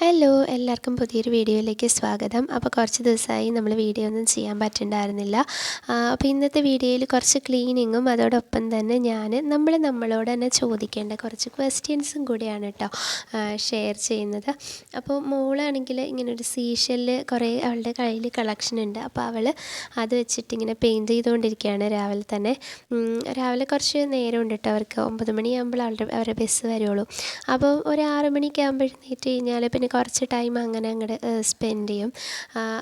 Hello എല്ലാവർക്കും പുതിയൊരു വീഡിയോയിലേക്ക് സ്വാഗതം. അപ്പോൾ കുറച്ച് ദിവസമായി നമ്മൾ വീഡിയോ ഒന്നും ചെയ്യാൻ പറ്റുന്നുണ്ടായിരുന്നില്ല. അപ്പോൾ ഇന്നത്തെ വീഡിയോയിൽ കുറച്ച് ക്ലീനിങ്ങും അതോടൊപ്പം തന്നെ നമ്മളോട് തന്നെ ചോദിക്കേണ്ട കുറച്ച് ക്വസ്റ്റ്യൻസും കൂടിയാണ് കേട്ടോ ഷെയർ ചെയ്യുന്നത്. അപ്പോൾ മോളാണെങ്കിൽ ഇങ്ങനെ ഒരു സീഷെല്ല് കുറേ അവളുടെ കയ്യിൽ കളക്ഷൻ ഉണ്ട്. അപ്പോൾ അവൾ അത് വെച്ചിട്ട് ഇങ്ങനെ പെയിൻറ്റ് ചെയ്തുകൊണ്ടിരിക്കുകയാണ് രാവിലെ തന്നെ. രാവിലെ കുറച്ച് നേരമുണ്ട് കേട്ടോ, അവർക്ക് 9 മണിയാകുമ്പോൾ അവരുടെ ബസ് വരുള്ളൂ. അപ്പോൾ ഒരു 6 മണിയൊക്കെ ആകുമ്പോൾ എഴുന്നേറ്റ് കഴിഞ്ഞാൽ പിന്നെ കുറച്ച് ടൈം അങ്ങനെ അങ്ങോട്ട് സ്പെൻഡ് ചെയ്യും.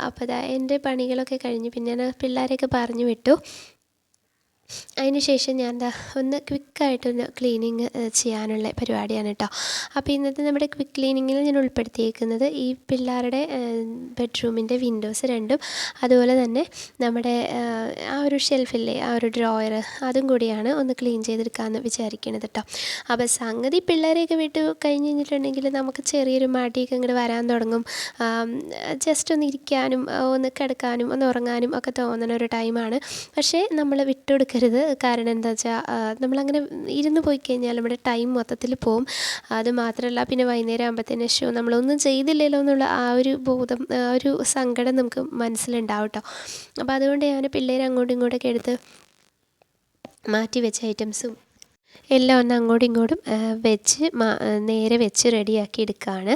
അപ്പോൾ എൻ്റെ പണികളൊക്കെ കഴിഞ്ഞ് പിന്നെ ഞാൻ പിള്ളേരെയൊക്കെ പറഞ്ഞു വിട്ടു. അതിന് ശേഷം ഞാൻ ഒന്ന് ക്വിക്കായിട്ടൊന്ന് ക്ലീനിങ് ചെയ്യാനുള്ള പരിപാടിയാണ് കേട്ടോ. അപ്പോൾ ഇന്നത്തെ നമ്മുടെ ക്വിക്ക് ക്ലീനിങ്ങിൽ ഞാൻ ഉൾപ്പെടുത്തിയിരിക്കുന്നത് ഈ പിള്ളേരുടെ ബെഡ്റൂമിൻ്റെ വിൻഡോസ് രണ്ടും, അതുപോലെ തന്നെ നമ്മുടെ ആ ഒരു ഷെൽഫില്ലേ ആ ഒരു ഡ്രോയർ, അതും കൂടിയാണ് ഒന്ന് ക്ലീൻ ചെയ്തെടുക്കാമെന്ന് വിചാരിക്കണത് കേട്ടോ. അപ്പോൾ സംഗതി പിള്ളേരെയൊക്കെ വിട്ട് കഴിഞ്ഞ് കഴിഞ്ഞിട്ടുണ്ടെങ്കിൽ നമുക്ക് ചെറിയൊരു മടിയൊക്കെ ഇങ്ങോട്ട് വരാൻ തുടങ്ങും. ജസ്റ്റ് ഒന്ന് ഇരിക്കാനും ഒന്ന് കിടക്കാനും ഒന്ന് ഉറങ്ങാനും ഒക്കെ തോന്നുന്ന ഒരു ടൈമാണ്. പക്ഷേ നമ്മൾ വിട്ടുകൊടുക്കുക രുത്. കാരണം എന്താ വെച്ചാൽ നമ്മളങ്ങനെ ഇരുന്ന് പോയി കഴിഞ്ഞാൽ നമ്മുടെ ടൈം മൊത്തത്തിൽ പോവും. അത് മാത്രമല്ല പിന്നെ വൈകുന്നേരം ആകുമ്പോഴത്തേന് നമ്മളൊന്നും ചെയ്തില്ലല്ലോ എന്നുള്ള ആ ഒരു ബോധം, ആ ഒരു സങ്കടം നമുക്ക് മനസ്സിലുണ്ടാവും കേട്ടോ. അപ്പോൾ അതുകൊണ്ട് ഞാൻ പിള്ളേരെ അങ്ങോട്ടും ഇങ്ങോട്ടൊക്കെ എടുത്ത് മാറ്റി വെച്ച ഐറ്റംസും എല്ലാം ഒന്ന് അങ്ങോട്ടും ഇങ്ങോട്ടും നേരെ വെച്ച് റെഡിയാക്കി എടുക്കുകയാണ്.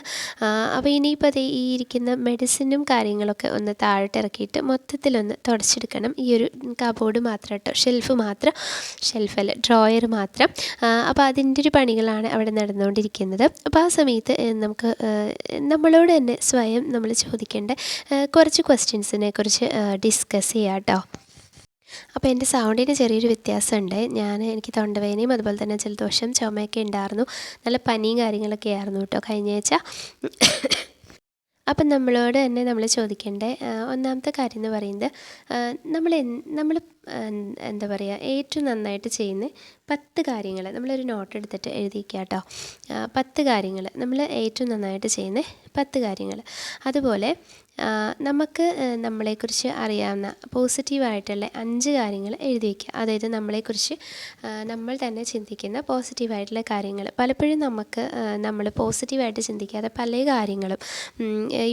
അപ്പോൾ ഇനിയിപ്പോൾ ഈ ഇരിക്കുന്ന മെഡിസിനും കാര്യങ്ങളൊക്കെ ഒന്ന് താഴോട്ട് ഇറക്കിയിട്ട് മൊത്തത്തിലൊന്ന് തുടച്ചെടുക്കണം. ഈ ഒരു കബോർഡ് മാത്രം കേട്ടോ, ഷെൽഫല്ല ഡ്രോയർ മാത്രം. അപ്പോൾ അതിൻ്റെ ഒരു പണികളാണ് അവിടെ നടന്നുകൊണ്ടിരിക്കുന്നത്. അപ്പോൾ ആ സമയത്ത് നമുക്ക് നമ്മളോട് തന്നെ സ്വയം നമ്മൾ ചോദിക്കേണ്ട കുറച്ച് ക്വസ്റ്റ്യൻസിനെ കുറിച്ച് ഡിസ്കസ് ചെയ്യാം കേട്ടോ. അപ്പോൾ എൻ്റെ സൗണ്ടിന് ചെറിയൊരു വ്യത്യാസമുണ്ട്. എനിക്ക് തൊണ്ടവേദനയും അതുപോലെ തന്നെ ജലദോഷം ചുമയൊക്കെ ഉണ്ടായിരുന്നു. നല്ല പനിയും കാര്യങ്ങളൊക്കെ ആയിരുന്നു കേട്ടോ കഴിഞ്ഞ ആഴ്ച. അപ്പം നമ്മളോട് തന്നെ നമ്മൾ ചോദിക്കേണ്ട ഒന്നാമത്തെ കാര്യം എന്ന് പറയുന്നത്, നമ്മൾ എന്താ പറയുക, ഏറ്റവും നന്നായിട്ട് ചെയ്യുന്ന 10 കാര്യങ്ങൾ നമ്മളൊരു നോട്ട് എടുത്തിട്ട് എഴുതിക്കുക കേട്ടോ. 10 കാര്യങ്ങൾ നമ്മൾ ഏറ്റവും നന്നായിട്ട് ചെയ്യുന്ന 10 കാര്യങ്ങൾ. അതുപോലെ നമുക്ക് നമ്മളെക്കുറിച്ച് അറിയാവുന്ന പോസിറ്റീവായിട്ടുള്ള 5 കാര്യങ്ങൾ എഴുതി വയ്ക്കുക. അതായത് നമ്മളെക്കുറിച്ച് നമ്മൾ തന്നെ ചിന്തിക്കുന്ന പോസിറ്റീവായിട്ടുള്ള കാര്യങ്ങൾ. പലപ്പോഴും നമ്മൾ പോസിറ്റീവായിട്ട് ചിന്തിക്കാതെ പല കാര്യങ്ങളും,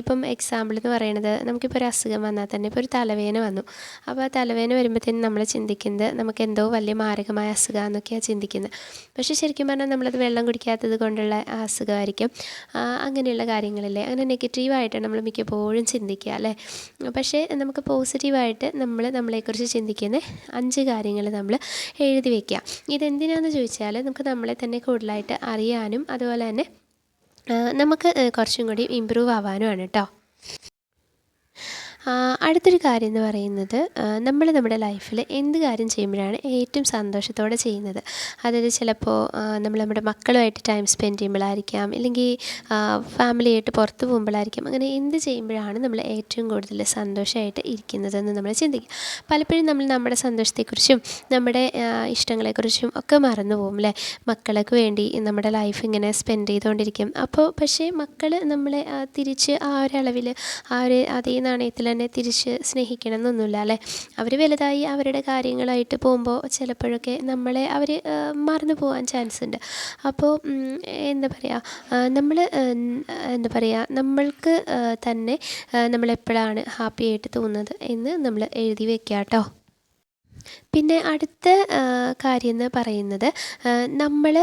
ഇപ്പം എക്സാമ്പിൾ എന്ന് പറയുന്നത്, നമുക്കിപ്പോൾ ഒരു അസുഖം വന്നാൽ തന്നെ ഇപ്പോൾ ഒരു തലവേദന വന്നു. അപ്പോൾ ആ തലവേദന വരുമ്പോഴത്തേനും നമ്മൾ ചിന്തിക്കുന്നത് നമുക്ക് എന്തോ വലിയ മാരകമായ അസുഖമാണെന്നൊക്കെയാണ് ചിന്തിക്കുന്നത്. പക്ഷേ ശരിക്കും പറഞ്ഞാൽ നമ്മളത് വെള്ളം കുടിക്കാത്തത് കൊണ്ടുള്ള അസുഖമായിരിക്കും. അങ്ങനെയുള്ള കാര്യങ്ങളില്ലേ, അങ്ങനെ നെഗറ്റീവായിട്ടാണ് നമ്മൾ മിക്കപ്പോഴും ചിന്തിക്കുക അല്ലേ. പക്ഷേ നമുക്ക് പോസിറ്റീവായിട്ട് നമ്മളെക്കുറിച്ച് ചിന്തിക്കുന്ന 5 കാര്യങ്ങൾ നമ്മൾ എഴുതി വയ്ക്കുക. ഇതെന്തിനാണെന്ന് ചോദിച്ചാൽ നമുക്ക് നമ്മളെ തന്നെ കൂടുതലായിട്ട് അറിയാനും അതുപോലെ തന്നെ നമുക്ക് കുറച്ചും കൂടി ഇമ്പ്രൂവ് ആവാനുമാണ് കേട്ടോ. അടുത്തൊരു കാര്യം എന്ന് പറയുന്നത്, നമ്മുടെ ലൈഫിൽ എന്ത് കാര്യം ചെയ്യുമ്പോഴാണ് ഏറ്റവും സന്തോഷത്തോടെ ചെയ്യുന്നത്. അതായത് ചിലപ്പോൾ നമ്മൾ നമ്മുടെ മക്കളുമായിട്ട് ടൈം സ്പെൻഡ് ചെയ്യുമ്പോഴായിരിക്കാം, ഇല്ലെങ്കിൽ ഫാമിലിയായിട്ട് പുറത്ത് പോകുമ്പോഴായിരിക്കും. അങ്ങനെ എന്ത് ചെയ്യുമ്പോഴാണ് നമ്മൾ ഏറ്റവും കൂടുതൽ സന്തോഷമായിട്ട് ഇരിക്കുന്നതെന്ന് നമ്മൾ ചിന്തിക്കും. പലപ്പോഴും നമ്മൾ നമ്മുടെ സന്തോഷത്തെക്കുറിച്ചും നമ്മുടെ ഇഷ്ടങ്ങളെക്കുറിച്ചും ഒക്കെ മറന്നു പോകും അല്ലേ. മക്കൾക്ക് വേണ്ടി നമ്മുടെ ലൈഫ് ഇങ്ങനെ സ്പെൻഡ് ചെയ്തുകൊണ്ടിരിക്കും. പക്ഷേ മക്കൾ നമ്മളെ തിരിച്ച് ആ ഒരളവിൽ അതേ നാണയത്തിൽ തന്നെ തിരിച്ച് സ്നേഹിക്കണം എന്നൊന്നുമില്ല അല്ലേ. അവർ വലുതായി അവരുടെ കാര്യങ്ങളായിട്ട് പോകുമ്പോൾ ചിലപ്പോഴൊക്കെ നമ്മളെ അവർ മറന്നു പോകാൻ ചാൻസ് ഉണ്ട്. അപ്പോൾ നമ്മൾക്ക് തന്നെ നമ്മളെപ്പോഴാണ് ഹാപ്പി ആയിട്ട് തോന്നുന്നത് എന്ന് നമ്മൾ എഴുതി വയ്ക്കുക കേട്ടോ. പിന്നെ അടുത്ത കാര്യം എന്ന് പറയുന്നത്, നമ്മൾ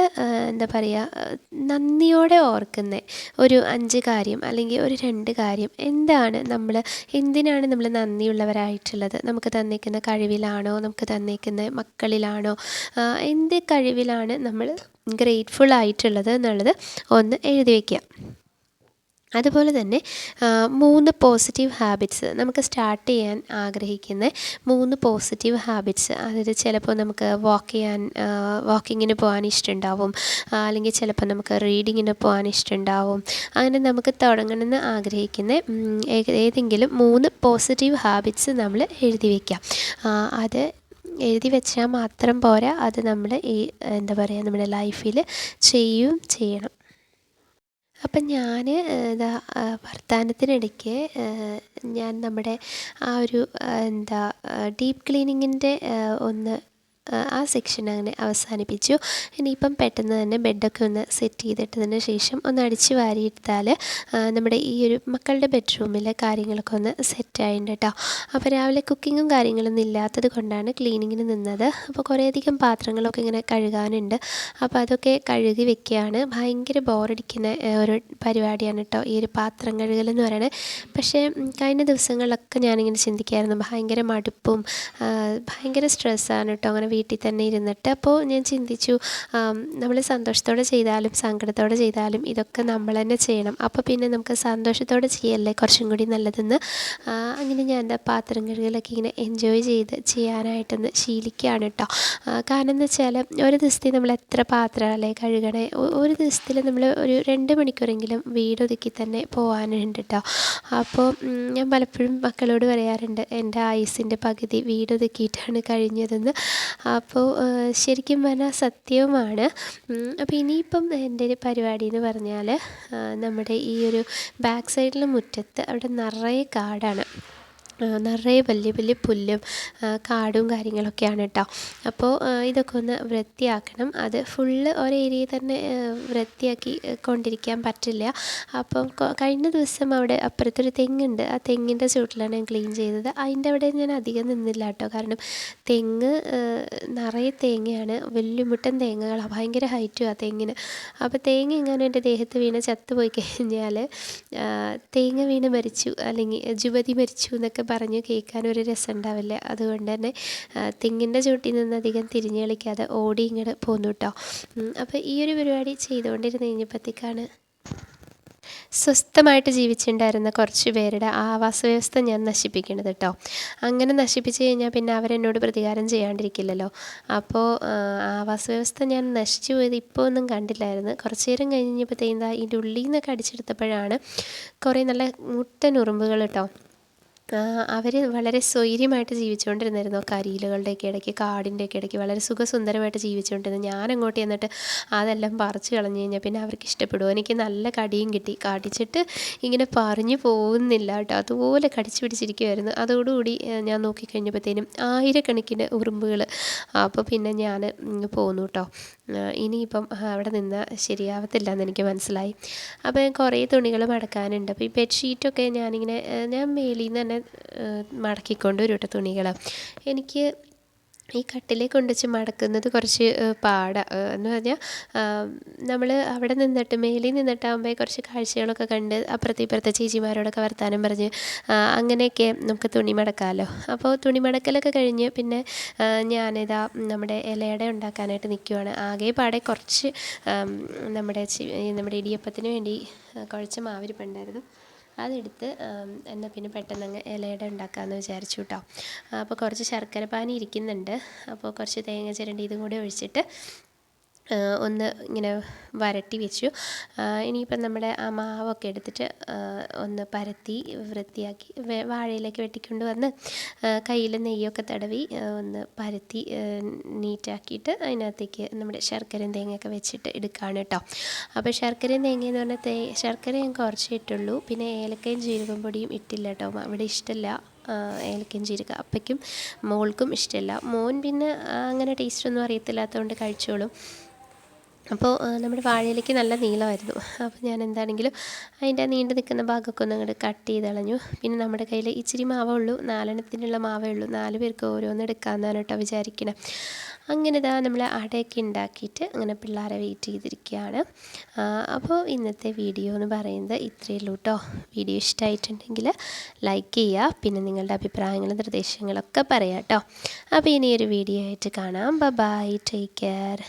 നന്ദിയോടെ ഓർക്കുന്ന ഒരു 5 കാര്യം അല്ലെങ്കിൽ ഒരു 2 കാര്യം. എന്തിനാണ് നമ്മൾ നന്ദിയുള്ളവരായിട്ടുള്ളത്? നമുക്ക് തന്നേക്കുന്ന കഴിവിലാണോ, നമുക്ക് തന്നേക്കുന്ന മക്കളിലാണോ, എന്ത് കഴിവിലാണ് നമ്മൾ ഗ്രേറ്റ്ഫുൾ ആയിട്ടുള്ളത് എന്നുള്ളത് ഒന്ന് എഴുതി വയ്ക്കുക. അതുപോലെ തന്നെ 3 പോസിറ്റീവ് ഹാബിറ്റ്സ്, നമുക്ക് സ്റ്റാർട്ട് ചെയ്യാൻ ആഗ്രഹിക്കുന്ന 3 പോസിറ്റീവ് ഹാബിറ്റ്സ്. അതായത് ചിലപ്പോൾ നമുക്ക് വാക്കിങ്ങിന് പോകാൻ ഇഷ്ടമുണ്ടാവും, അല്ലെങ്കിൽ ചിലപ്പോൾ നമുക്ക് റീഡിങ്ങിന് പോകാൻ ഇഷ്ടമുണ്ടാവും. അങ്ങനെ നമുക്ക് തുടങ്ങണമെന്ന് ആഗ്രഹിക്കുന്ന ഏതെങ്കിലും 3 പോസിറ്റീവ് ഹാബിറ്റ്സ് നമ്മൾ എഴുതി വയ്ക്കാം. അത് എഴുതി വെച്ചാൽ മാത്രം പോരാ, അത് നമ്മൾ നമ്മുടെ ലൈഫിൽ ചെയ്യണം. അപ്പം ഞാൻ വർത്തമാനത്തിനിടയ്ക്ക് ഞാൻ നമ്മുടെ ആ ഒരു ഡീപ്പ് ക്ലീനിങ്ങിൻ്റെ ഒന്ന് ആ സെക്ഷൻ അങ്ങനെ അവസാനിപ്പിച്ചു. ഇനിയിപ്പം പെട്ടെന്ന് തന്നെ ബെഡൊക്കെ ഒന്ന് സെറ്റ് ചെയ്തിട്ടതിന് ശേഷം ഒന്ന് അടിച്ച് വാരിയെടുത്താൽ നമ്മുടെ ഈ ഒരു മക്കളുടെ ബെഡ്റൂമിലെ കാര്യങ്ങളൊക്കെ ഒന്ന് സെറ്റായിട്ടുണ്ട് കേട്ടോ. അപ്പോൾ രാവിലെ കുക്കിങ്ങും കാര്യങ്ങളൊന്നും ഇല്ലാത്തത് കൊണ്ടാണ് ക്ലീനിങ്ങിന് നിന്നത്. അപ്പോൾ കുറേയധികം പാത്രങ്ങളൊക്കെ ഇങ്ങനെ കഴുകാനുണ്ട്. അപ്പോൾ അതൊക്കെ കഴുകി വെക്കുകയാണ്. ഭയങ്കര ബോറടിക്കുന്ന ഒരു പരിപാടിയാണ് കേട്ടോ ഈ ഒരു പാത്രം കഴുകലെന്ന് പറയുന്നത്. പക്ഷേ കഴിഞ്ഞ ദിവസങ്ങളിലൊക്കെ ഞാനിങ്ങനെ ചിന്തിക്കായിരുന്നു, ഭയങ്കര മടുപ്പും ഭയങ്കര സ്ട്രെസ്സാണ് കേട്ടോ അങ്ങനെ വീട്ടിൽ തന്നെ ഇരുന്നിട്ട്. അപ്പോൾ ഞാൻ ചിന്തിച്ചു, നമ്മൾ സന്തോഷത്തോടെ ചെയ്താലും സങ്കടത്തോടെ ചെയ്താലും ഇതൊക്കെ നമ്മൾ തന്നെ ചെയ്യണം. അപ്പോൾ പിന്നെ നമുക്ക് സന്തോഷത്തോടെ ചെയ്യല്ലേ കുറച്ചും കൂടി നല്ലതെന്ന് അങ്ങനെ ഞാൻ എന്താ പാത്രം കഴുകലൊക്കെ ഇങ്ങനെ എൻജോയ് ചെയ്യാനായിട്ടൊന്ന് ശീലിക്കുകയാണ് കേട്ടോ. കാരണം എന്ന് വെച്ചാൽ ഒരു ദിവസത്തിൽ നമ്മൾ എത്ര പാത്രമല്ലേ കഴുകണേ. ഒരു ദിവസത്തിൽ നമ്മൾ ഒരു 2 മണിക്കൂറെങ്കിലും വീടൊതുക്കി തന്നെ പോകാനുണ്ട് കേട്ടോ. അപ്പോൾ ഞാൻ പലപ്പോഴും മക്കളോട് പറയാറുണ്ട്, എൻ്റെ ആയുസിൻ്റെ പകുതി വീടൊതുക്കിയിട്ടാണ് കഴിഞ്ഞതെന്ന്. അപ്പോൾ ശരിക്കും പറഞ്ഞാൽ സത്യവുമാണ്. അപ്പോൾ ഇനിയിപ്പം എൻ്റെ ഒരു പരിപാടി എന്ന് പറഞ്ഞാൽ നമ്മുടെ ഈ ഒരു ബാക്ക് സൈഡിലെ മുറ്റത്ത് അവിടെ നിറയെ കാടാണ്, നിറയെ വലിയ വലിയ പുല്ലും കാടും കാര്യങ്ങളൊക്കെയാണ് കേട്ടോ. അപ്പോൾ ഇതൊക്കെ ഒന്ന് വൃത്തിയാക്കണം. അത് ഫുള്ള് ഒരേരിയ തന്നെ വൃത്തിയാക്കി കൊണ്ടിരിക്കാൻ പറ്റില്ല. അപ്പം കഴിഞ്ഞ ദിവസം അവിടെ അപ്പുറത്തൊരു തെങ്ങുണ്ട്, ആ തെങ്ങിൻ്റെ ചുവട്ടിലാണ് ഞാൻ ക്ലീൻ ചെയ്തത്. അതിൻ്റെ അവിടെ ഞാൻ അധികം നിന്നില്ല കേട്ടോ. കാരണം തെങ്ങ് നിറയെ തേങ്ങയാണ്, വലിയ മുട്ടൻ തേങ്ങകളാണ്, ഭയങ്കര ഹൈറ്റും ആ തെങ്ങിന്. അപ്പോൾ തേങ്ങ എങ്ങാനും എൻ്റെ ദേഹത്ത് വീണ് ചത്തുപോയി കഴിഞ്ഞാൽ തേങ്ങ വീണ് മരിച്ചു അല്ലെങ്കിൽ ജുവതി മരിച്ചു എന്നൊക്കെ പറഞ്ഞു കേൾക്കാനൊരു രസം ഉണ്ടാവില്ല. അതുകൊണ്ട് തന്നെ തെങ്ങിൻ്റെ ചുവട്ടിൽ നിന്ന് അധികം തിരിഞ്ഞ് കളിക്കാതെ ഓടി ഇങ്ങോട്ട് പോന്നു കേട്ടോ. അപ്പോൾ ഈ ഒരു പരിപാടി ചെയ്തുകൊണ്ടിരുന്ന് കഴിഞ്ഞപ്പോഴത്തേക്കാണ് സ്വസ്ഥമായിട്ട് ജീവിച്ചിട്ടുണ്ടായിരുന്ന കുറച്ച് പേരുടെ ആവാസ വ്യവസ്ഥ ഞാൻ നശിപ്പിക്കണത് കേട്ടോ. അങ്ങനെ നശിപ്പിച്ച് കഴിഞ്ഞാൽ പിന്നെ അവരെന്നോട് പ്രതികാരം ചെയ്യാണ്ടിരിക്കില്ലല്ലോ. അപ്പോൾ ആവാസ വ്യവസ്ഥ ഞാൻ നശിച്ചു പോയത് ഇപ്പോൾ ഒന്നും കണ്ടില്ലായിരുന്നു. കുറച്ച് നേരം കഴിഞ്ഞപ്പോഴത്തേക്കും ഇതിൻ്റെ ഉള്ളിൽ നിന്നൊക്കെ അടിച്ചെടുത്തപ്പോഴാണ് കുറേ നല്ല മുട്ടൻ ഉറുമ്പുകൾ കേട്ടോ. അവർ വളരെ സ്വൈര്യമായിട്ട് ജീവിച്ചുകൊണ്ടിരുന്നായിരുന്നു കരിയിലുകളുടെയൊക്കെ ഇടയ്ക്ക്, കാടിൻ്റെയൊക്കെ ഇടയ്ക്ക് വളരെ സുഖസുന്ദരമായിട്ട് ജീവിച്ചുകൊണ്ടിരുന്നു. ഞാൻ അങ്ങോട്ട് ചെന്നിട്ട് അതെല്ലാം പറിച്ച് കളഞ്ഞു കഴിഞ്ഞാൽ പിന്നെ അവർക്ക് ഇഷ്ടപ്പെടുമോ? എനിക്ക് നല്ല കടിയും കിട്ടി. കടിച്ചിട്ട് ഇങ്ങനെ പറഞ്ഞു പോകുന്നില്ല കേട്ടോ, അതുപോലെ കടിച്ചു പിടിച്ചിരിക്കുമായിരുന്നു. അതോടുകൂടി ഞാൻ നോക്കിക്കഴിഞ്ഞപ്പോഴത്തേനും ആയിരക്കണക്കിന് ഉറുമ്പുകൾ. അപ്പോൾ പിന്നെ ഞാൻ പോന്നു കേട്ടോ. ഇനിയിപ്പം അവിടെ നിന്ന് ശരിയാവത്തില്ല എന്ന് എനിക്ക് മനസ്സിലായി. അപ്പോൾ ഞാൻ കുറേ തുണികൾ മടക്കാനുണ്ട്. അപ്പോൾ ഈ ബെഡ്ഷീറ്റൊക്കെ ഞാൻ മേലിൽ നിന്ന് തന്നെ മടക്കിക്കൊണ്ട് വരും കേട്ടോ തുണികൾ. എനിക്ക് ഈ കട്ടിലേക്ക് കൊണ്ടുവച്ച് മടക്കുന്നത് കുറച്ച് എന്ന് പറഞ്ഞാൽ നമ്മൾ അവിടെ നിന്നിട്ട് മേലിൽ നിന്നിട്ടാകുമ്പോൾ കുറച്ച് കാഴ്ചകളൊക്കെ കണ്ട് അപ്പുറത്തെ ഇപ്പുറത്തെ ചേച്ചിമാരോടൊക്കെ വർത്താനം പറഞ്ഞ് അങ്ങനെയൊക്കെ നമുക്ക് തുണി മടക്കാമല്ലോ. അപ്പോൾ തുണി മടക്കലൊക്കെ കഴിഞ്ഞ് പിന്നെ ഞാനിതാ നമ്മുടെ ഇലയട ഉണ്ടാക്കാനായിട്ട് നിൽക്കുവാണ്. ആകെ കുറച്ച് നമ്മുടെ ഇടിയപ്പത്തിന് വേണ്ടി കുഴച്ച മാവിരിപ്പുണ്ടായിരുന്നു, അതെടുത്ത് എന്നാൽ പിന്നെ പെട്ടെന്ന് അങ്ങ് ഇലയട ഉണ്ടാക്കാമെന്ന് വിചാരിച്ചു കേട്ടോ. അപ്പോൾ കുറച്ച് ശർക്കര പാനി ഇരിക്കുന്നുണ്ട്. അപ്പോൾ കുറച്ച് തേങ്ങ ചിരണ്ടി ഇതും കൂടി ഒഴിച്ചിട്ട് ഒന്ന് ഇങ്ങനെ വരട്ടി വെച്ചു. ഇനിയിപ്പം നമ്മുടെ ആ മാവൊക്കെ എടുത്തിട്ട് ഒന്ന് പരത്തി വൃത്തിയാക്കി വാഴയിലേക്ക് വെട്ടിക്കൊണ്ട് വന്ന് കയ്യിൽ നെയ്യൊക്കെ തടവി ഒന്ന് പരത്തി നീറ്റാക്കിയിട്ട് അതിനകത്തേക്ക് നമ്മുടെ ശർക്കരയും തേങ്ങയൊക്കെ വെച്ചിട്ട് എടുക്കുകയാണ് കേട്ടോ. അപ്പോൾ ശർക്കരയും തേങ്ങയെന്ന് പറഞ്ഞാൽ ശർക്കര ഞാൻ കുറച്ചേ ഇട്ടുള്ളൂ, പിന്നെ ഏലക്കയും ജീരകം പൊടിയും ഇട്ടില്ല കേട്ടോ. അവിടെ ഇഷ്ടമില്ല ഏലക്കയും ജീരകം, അപ്പയ്ക്കും മോൾക്കും ഇഷ്ടമില്ല. മോൻ പിന്നെ അങ്ങനെ ടേസ്റ്റൊന്നും അറിയത്തില്ലാത്തതുകൊണ്ട് കഴിച്ചോളും. അപ്പോൾ നമ്മുടെ വാഴയിലേക്ക് നല്ല നീളമായിരുന്നു. അപ്പോൾ ഞാൻ എന്താണെങ്കിലും അതിൻ്റെ നീണ്ടു നിൽക്കുന്ന ഭാഗമൊക്കെ ഒന്ന് അങ്ങോട്ട് കട്ട് ചെയ്ത് കളഞ്ഞു. പിന്നെ നമ്മുടെ കയ്യിൽ ഇച്ചിരി മാവേ ഉള്ളൂ, 4 എണ്ണത്തിനുള്ള മാവേ ഉള്ളൂ, 4 പേർക്ക് ഓരോന്ന് എടുക്കാമെന്നാണ് കേട്ടോ വിചാരിക്കണം. അങ്ങനെ നമ്മൾ അടയൊക്കെ ഉണ്ടാക്കിയിട്ട് അങ്ങനെ പിള്ളേരെ വെയിറ്റ് ചെയ്തിരിക്കുകയാണ്. അപ്പോൾ ഇന്നത്തെ വീഡിയോ എന്ന് പറയുന്നത് ഇത്രയേ ഉള്ളൂ കേട്ടോ. വീഡിയോ ഇഷ്ടമായിട്ടുണ്ടെങ്കിൽ ലൈക്ക് ചെയ്യുക, പിന്നെ നിങ്ങളുടെ അഭിപ്രായങ്ങളും നിർദ്ദേശങ്ങളൊക്കെ പറയാം കേട്ടോ. അപ്പോൾ ഇനിയൊരു വീഡിയോ ആയിട്ട് കാണാം. Bye, take care.